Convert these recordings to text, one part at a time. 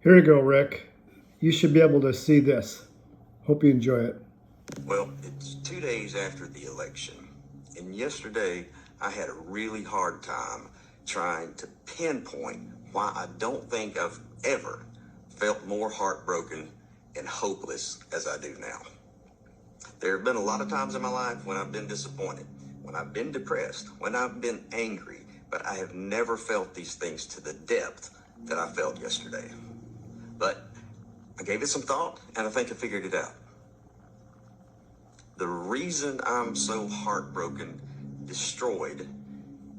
Here you go, Rick. You should be able to see this. Hope you enjoy it. Well, it's 2 days after the election, and yesterday I had a really hard time trying to pinpoint why I don't think I've ever felt more heartbroken and hopeless as I do now. There have been a lot of times in my life when I've been disappointed, when I've been depressed, when I've been angry, but I have never felt these things to the depth that I felt yesterday. But I gave it some thought, and I think I figured it out. The reason I'm so heartbroken, destroyed,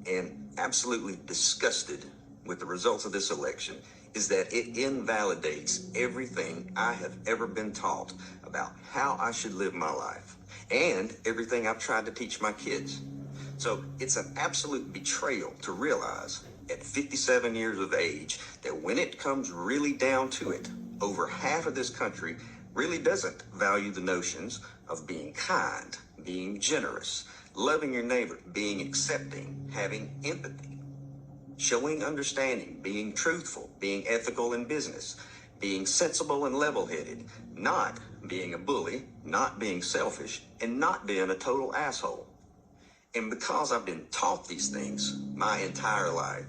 and absolutely disgusted with the results of this election is that it invalidates everything I have ever been taught about how I should live my life and everything I've tried to teach my kids. So it's an absolute betrayal to realize at 57 years of age that when it comes really down to it, over half of this country really doesn't value the notions of being kind, being generous, loving your neighbor, being accepting, having empathy, showing understanding, being truthful, being ethical in business, being sensible and level-headed, not being a bully, not being selfish, and not being a total asshole. And because I've been taught these things my entire life,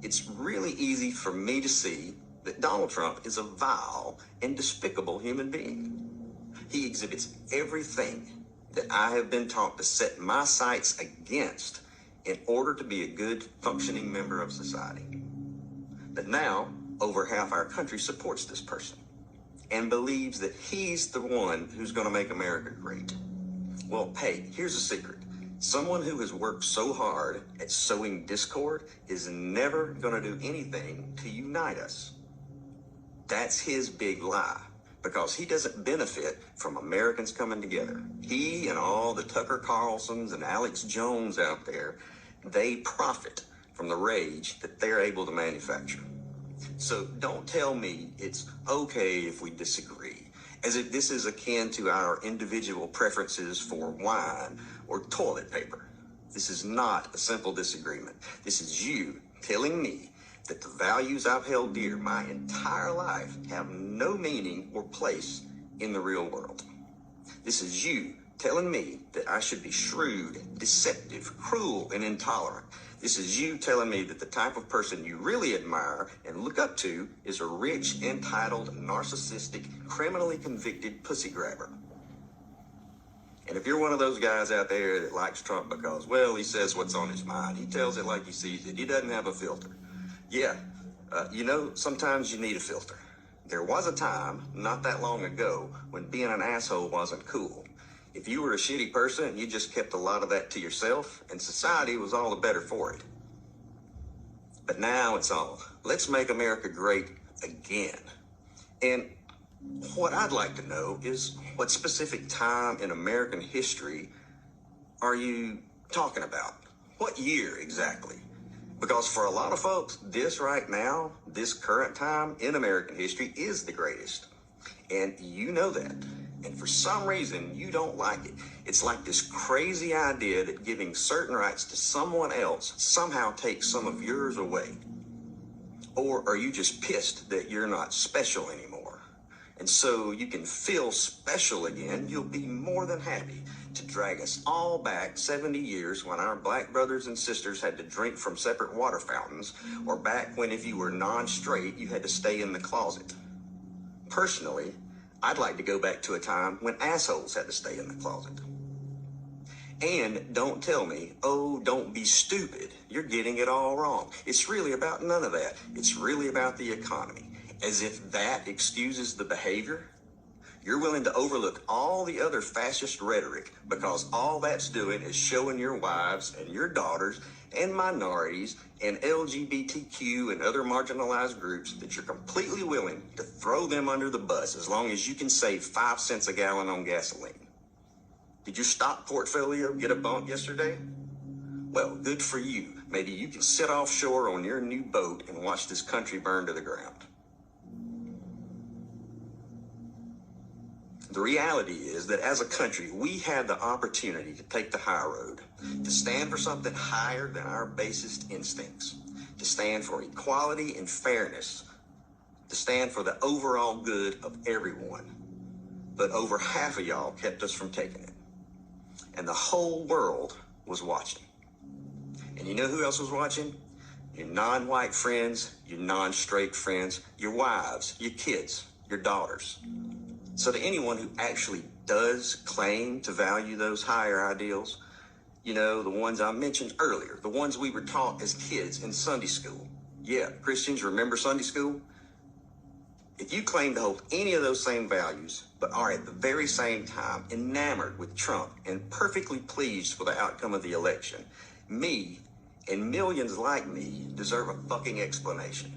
it's really easy for me to see that Donald Trump is a vile and despicable human being. He exhibits everything that I have been taught to set my sights against in order to be a good, functioning member of society. But now, over half our country supports this person and believes that he's the one who's going to make America great. Well, hey, here's a secret. Someone who has worked so hard at sowing discord is never going to do anything to unite us. That's his big lie, because he doesn't benefit from Americans coming together. He and all the Tucker Carlsons and Alex Jones out there, they profit from the rage that they're able to manufacture. So don't tell me it's okay if we disagree, as if this is akin to our individual preferences for wine or toilet paper. This is not a simple disagreement. This is you telling me that the values I've held dear my entire life have no meaning or place in the real world. This is you telling me that I should be shrewd, deceptive, cruel, and intolerant. This is you telling me that the type of person you really admire and look up to is a rich, entitled, narcissistic, criminally convicted pussy grabber. And if you're one of those guys out there that likes Trump because, well, he says what's on his mind, he tells it like he sees it, he doesn't have a filter. Yeah, sometimes you need a filter. There was a time, not that long ago, when being an asshole wasn't cool. If you were a shitty person, you just kept a lot of that to yourself, and society was all the better for it. But now it's all, let's make America great again. And what I'd like to know is, what specific time in American history are you talking about? What year exactly? Because for a lot of folks, this right now, this current time in American history is the greatest. And you know that. And for some reason, you don't like it. It's like this crazy idea that giving certain rights to someone else somehow takes some of yours away. Or are you just pissed that you're not special anymore? And so you can feel special again. You'll be more than happy to drag us all back 70 years when our black brothers and sisters had to drink from separate water fountains, or back when if you were non-straight, you had to stay in the closet. Personally, I'd like to go back to a time when assholes had to stay in the closet. And don't tell me, oh, don't be stupid. You're getting it all wrong. It's really about none of that. It's really about the economy. As if that excuses the behavior. You're willing to overlook all the other fascist rhetoric because all that's doing is showing your wives and your daughters and minorities and LGBTQ and other marginalized groups that you're completely willing to throw them under the bus as long as you can save 5 cents a gallon on gasoline. Did your stock portfolio get a bump yesterday? Well, good for you. Maybe you can sit offshore on your new boat and watch this country burn to the ground. The reality is that as a country, we had the opportunity to take the high road, to stand for something higher than our basest instincts, to stand for equality and fairness, to stand for the overall good of everyone. But over half of y'all kept us from taking it. And the whole world was watching. And you know who else was watching? Your non-white friends, your non-straight friends, your wives, your kids, your daughters. So to anyone who actually does claim to value those higher ideals, you know, the ones I mentioned earlier, the ones we were taught as kids in Sunday school. Yeah, Christians, remember Sunday school? If you claim to hold any of those same values, but are at the very same time enamored with Trump and perfectly pleased with the outcome of the election, me and millions like me deserve a fucking explanation.